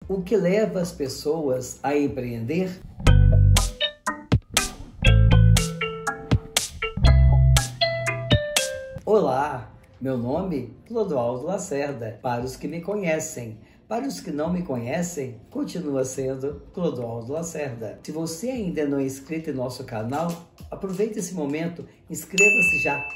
O que leva as pessoas a empreender? Olá, meu nome é Clodoaldo Lacerda. Para os que me conhecem, para os que não me conhecem, continua sendo Clodoaldo Lacerda. Se você ainda não é inscrito em nosso canal, aproveite esse momento, inscreva-se já.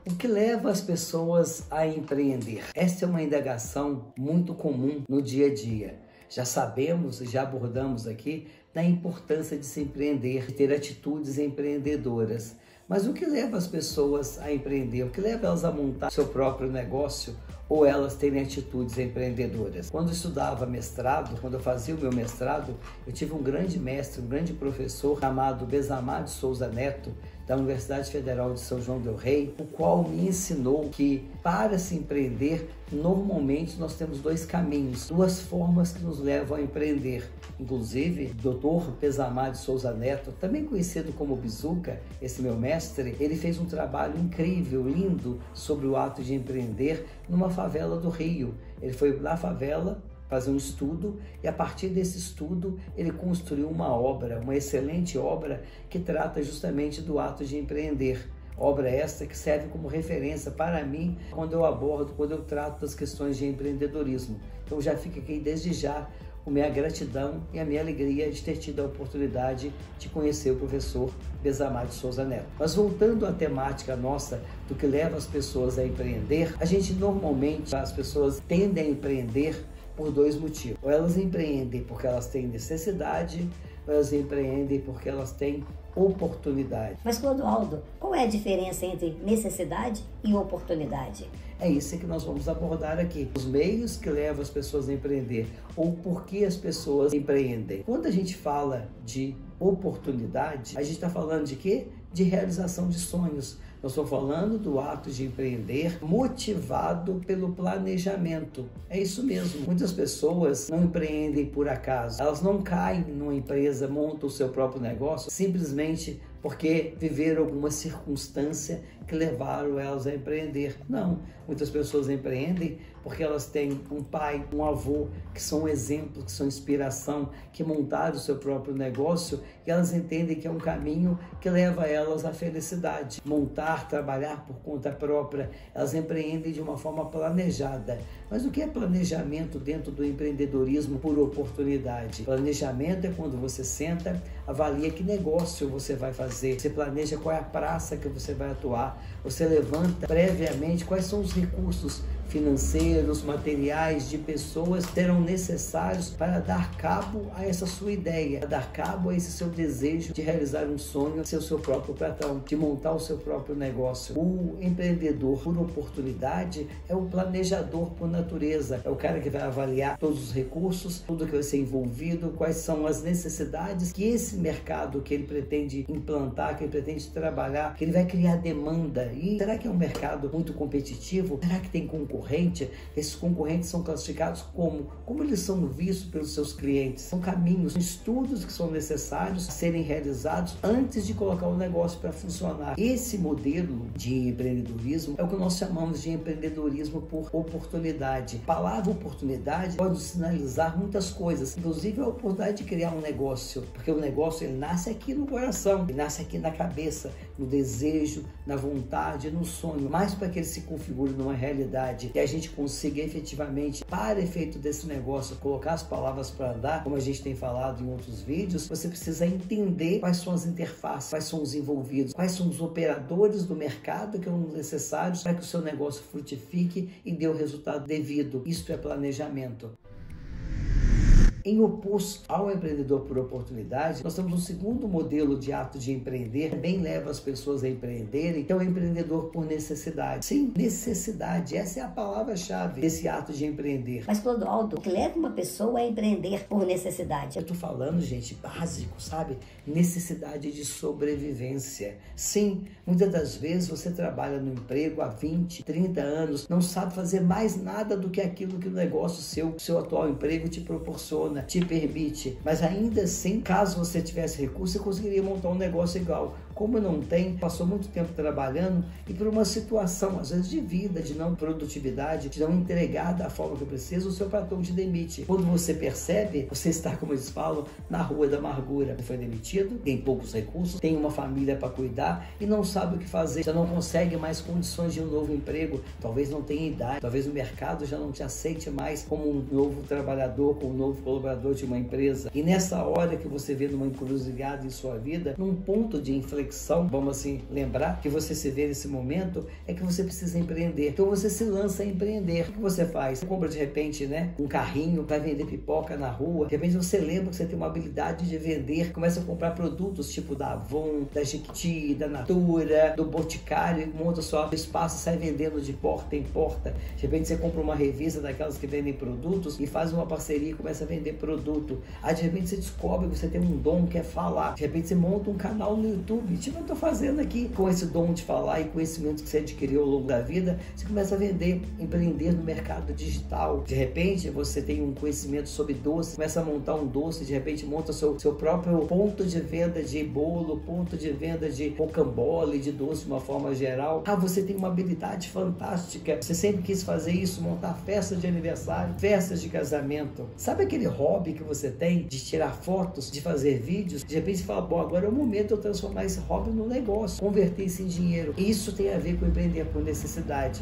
O que leva as pessoas a empreender? Esta é uma indagação muito comum no dia a dia. Já sabemos e já abordamos aqui da importância de se empreender, de ter atitudes empreendedoras. Mas o que leva as pessoas a empreender? O que leva elas a montar seu próprio negócio ou elas terem atitudes empreendedoras? Quando eu estudava mestrado, quando eu fazia o meu mestrado, eu tive um grande mestre, um grande professor chamado Bezamar de Souza Neto, da Universidade Federal de São João del Rei, o qual me ensinou que para se empreender, normalmente nós temos dois caminhos, duas formas que nos levam a empreender. Inclusive, Dr. Bezamar de Souza Neto, também conhecido como Bizuca, esse meu mestre, ele fez um trabalho incrível, lindo, sobre o ato de empreender numa favela do Rio. Ele foi na favela fazer um estudo e a partir desse estudo ele construiu uma obra, uma excelente obra que trata justamente do ato de empreender. Obra esta que serve como referência para mim quando eu abordo, quando eu trato das questões de empreendedorismo. Então já fica aqui desde já a minha gratidão e a minha alegria de ter tido a oportunidade de conhecer o professor Bezamar de Souza Neto. Mas voltando à temática nossa do que leva as pessoas a empreender, a gente normalmente, as pessoas tendem a empreender por dois motivos. Ou elas empreendem porque elas têm necessidade, ou elas empreendem porque elas têm oportunidade. Mas, Clodoaldo, qual é a diferença entre necessidade e oportunidade? É isso que nós vamos abordar aqui. Os meios que levam as pessoas a empreender ou por que as pessoas empreendem. Quando a gente fala de oportunidade, a gente está falando de quê? De realização de sonhos. Nós estamos falando do ato de empreender motivado pelo planejamento. É isso mesmo. Muitas pessoas não empreendem por acaso. Elas não caem numa empresa, montam o seu próprio negócio simplesmente porque viveram alguma circunstância que levaram elas a empreender. Não, muitas pessoas empreendem porque elas têm um pai, um avô, que são exemplos, que são inspiração, que montaram o seu próprio negócio e elas entendem que é um caminho que leva elas à felicidade. Montar, trabalhar por conta própria, elas empreendem de uma forma planejada. Mas o que é planejamento dentro do empreendedorismo por oportunidade? Planejamento é quando você senta, avalia que negócio você vai fazer, você planeja qual é a praça que você vai atuar, você levanta previamente quais são os recursos financeiros, materiais, de pessoas que serão necessários para dar cabo a essa sua ideia, para dar cabo a esse seu desejo de realizar um sonho, ser o seu próprio patrão, de montar o seu próprio negócio. O empreendedor por oportunidade é o planejador por natureza, é o cara que vai avaliar todos os recursos, tudo que vai ser envolvido, quais são as necessidades que esse mercado que ele pretende implantar, que ele pretende trabalhar, que ele vai criar demanda. E será que é um mercado muito competitivo? Será que tem concorrência? Esses concorrentes são classificados como eles são vistos pelos seus clientes. São caminhos, estudos que são necessários a serem realizados antes de colocar o negócio para funcionar. Esse modelo de empreendedorismo é o que nós chamamos de empreendedorismo por oportunidade. A palavra oportunidade pode sinalizar muitas coisas, inclusive a oportunidade de criar um negócio, porque o negócio ele nasce aqui no coração, ele nasce aqui na cabeça, no desejo, na vontade, no sonho, mas para que ele se configure numa realidade e a gente consiga efetivamente, para efeito desse negócio, colocar as palavras para andar, como a gente tem falado em outros vídeos, você precisa entender quais são as interfaces, quais são os envolvidos, quais são os operadores do mercado que são necessários para que o seu negócio frutifique e dê o resultado devido. Isso é planejamento. Em oposto ao empreendedor por oportunidade, nós temos um segundo modelo de ato de empreender, que também leva as pessoas a empreenderem, que é o empreendedor por necessidade. Sim, necessidade, essa é a palavra-chave desse ato de empreender. Mas, Clodoaldo, o que leva uma pessoa a empreender por necessidade? Eu estou falando, gente, básico, sabe? Necessidade de sobrevivência. Sim, muitas das vezes você trabalha no emprego há 20, 30 anos, não sabe fazer mais nada do que aquilo que o negócio seu atual emprego te proporciona, te permite, mas ainda assim, caso você tivesse recurso, você conseguiria montar um negócio igual. Como não tem, passou muito tempo trabalhando e por uma situação, às vezes de vida, de não produtividade, de não entregar da forma que precisa, o seu patrão te demite. Quando você percebe, você está, como eles falam, na rua da amargura. Você foi demitido, tem poucos recursos, tem uma família para cuidar e não sabe o que fazer. Já não consegue mais condições de um novo emprego, talvez não tenha idade, talvez o mercado já não te aceite mais como um novo trabalhador, como um novo colaborador de uma empresa. E nessa hora que você vê numa encruzilhada em sua vida, num ponto de inflexão, vamos assim lembrar que você se vê nesse momento, é que você precisa empreender. Então você se lança a empreender. O que você faz? Você compra de repente, um carrinho para vender pipoca na rua. De repente você lembra que você tem uma habilidade de vender, começa a comprar produtos tipo da Avon, da Jequiti, da Natura, do Boticário, monta só espaço, sai vendendo de porta em porta. De repente você compra uma revista daquelas que vendem produtos e faz uma parceria e começa a vender produto. Aí de repente você descobre que você tem um dom que é falar. De repente você monta um canal no YouTube, tipo eu tô fazendo aqui, com esse dom de falar e conhecimento que você adquiriu ao longo da vida, você começa a vender, empreender no mercado digital. De repente você tem um conhecimento sobre doce, começa a montar um doce, de repente monta seu próprio ponto de venda de bolo, ponto de venda de rocambole, de doce de uma forma geral. Você tem uma habilidade fantástica, você sempre quis fazer isso, montar festa de aniversário, festas de casamento. Sabe aquele hobby que você tem de tirar fotos, de fazer vídeos? De repente você fala, bom, agora é o momento de eu transformar esse hobby no negócio, converter isso em dinheiro. Isso tem a ver com empreender por necessidade.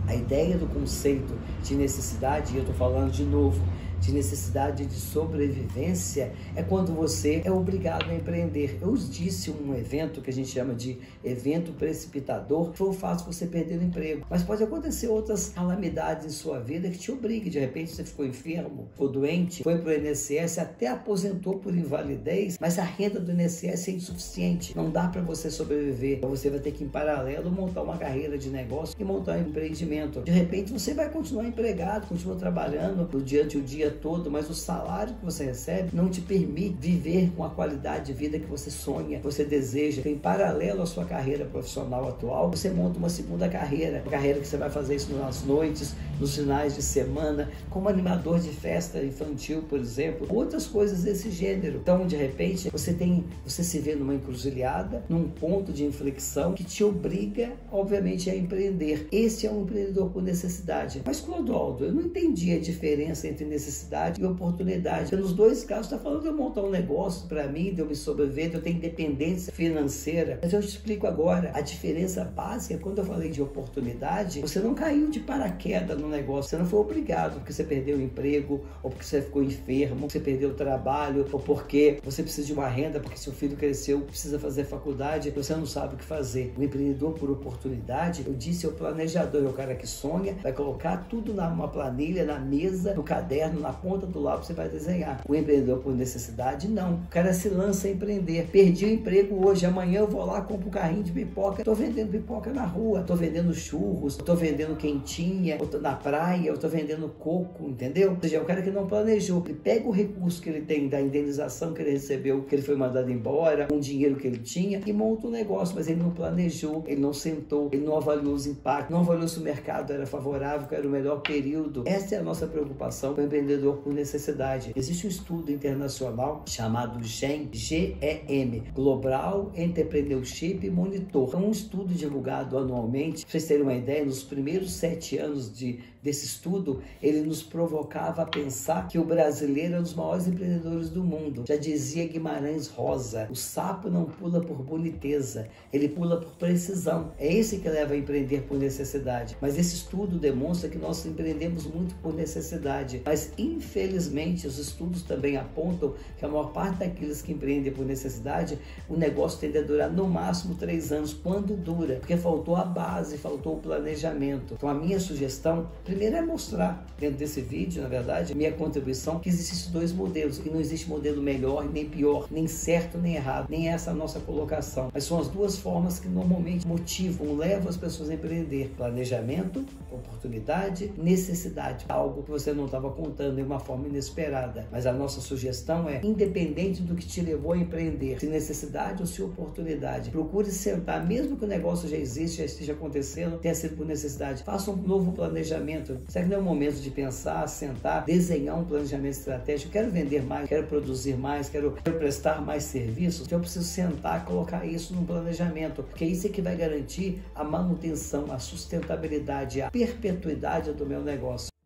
A ideia do conceito de necessidade, e eu estou falando de novo, de necessidade de sobrevivência, é quando você é obrigado a empreender. Eu disse um evento que a gente chama de evento precipitador, foi o fato de você perder o emprego. Mas pode acontecer outras calamidades em sua vida que te obriguem. De repente você ficou enfermo, ficou doente, foi para o INSS, até aposentou por invalidez, mas a renda do INSS é insuficiente. Não dá para você sobreviver. Então você vai ter que, em paralelo, montar uma carreira de negócio e montar um empreendimento. De repente você vai continuar empregado, continua trabalhando durante o dia todo, mas o salário que você recebe não te permite viver com a qualidade de vida que você sonha, que você deseja. Então, em paralelo à sua carreira profissional atual, você monta uma segunda carreira, uma carreira que você vai fazer isso nas noites, nos finais de semana, como animador de festa infantil, por exemplo, outras coisas desse gênero. Então, de repente, você se vê numa encruzilhada, num ponto de inflexão que te obriga, obviamente, a empreender. Esse é um empreendedor por necessidade. Mas, Clodoaldo, eu não entendi a diferença entre necessidade e oportunidade. Porque nos dois casos está falando de eu montar um negócio para mim, de eu me sobreviver, de eu ter independência financeira. Mas eu te explico agora. A diferença básica, quando eu falei de oportunidade, você não caiu de paraquedas no negócio. Você não foi obrigado porque você perdeu o emprego, ou porque você ficou enfermo, você perdeu o trabalho, ou porque você precisa de uma renda, porque seu filho cresceu, precisa fazer faculdade, você não sabe o que fazer. O empreendedor por oportunidade, eu disse, é o planejador, é o cara que sonha, vai colocar tudo numa planilha, na mesa, no caderno, na ponta do lápis você vai desenhar. O empreendedor por necessidade, não. O cara se lança a empreender. Perdi o emprego hoje, amanhã eu vou lá, compro um carrinho de pipoca, tô vendendo pipoca na rua, tô vendendo churros, tô vendendo quentinha, ou tô na praia, eu tô vendendo coco, entendeu? Ou seja, é o cara que não planejou. Ele pega o recurso que ele tem da indenização que ele recebeu, que ele foi mandado embora, com o dinheiro que ele tinha, e monta um negócio, mas ele não planejou, ele não sentou, ele não avaliou os impactos, não avaliou se o mercado era favorável, que era o melhor período. Essa é a nossa preocupação com o empreendedor por necessidade. Existe um estudo internacional chamado GEM, G-E-M, Global Entrepreneurship Monitor. É um estudo divulgado anualmente. Para vocês terem uma ideia, nos primeiros 7 anos desse estudo, ele nos provocava a pensar que o brasileiro é um dos maiores empreendedores do mundo. Já dizia Guimarães Rosa, o sapo não pula por boniteza, ele pula por precisão. É esse que leva a empreender por necessidade. Mas esse estudo demonstra que nós empreendemos muito por necessidade. Mas, infelizmente, os estudos também apontam que a maior parte daqueles que empreendem por necessidade, o negócio tende a durar no máximo 3 anos, quando dura, porque faltou a base, faltou o planejamento. Então, a minha sugestão, primeiro, é mostrar dentro desse vídeo, na verdade, minha contribuição, que existem 2 modelos, e não existe modelo melhor, nem pior, nem certo, nem errado, nem essa a nossa colocação. Mas são as 2 formas que normalmente motivam, levam as pessoas a empreender: planejamento, oportunidade, necessidade, algo que você não estava contando de uma forma inesperada. Mas a nossa sugestão é, independente do que te levou a empreender, se necessidade ou se oportunidade, procure sentar, mesmo que o negócio já existe, já esteja acontecendo, tenha sido por necessidade, faça um novo planejamento. planejamento? Será que não é o momento de pensar, sentar, desenhar um planejamento estratégico? Quero vender mais, quero produzir mais, quero prestar mais serviços? Então eu preciso sentar, colocar isso num planejamento, porque isso é que vai garantir a manutenção, a sustentabilidade, a perpetuidade do meu negócio.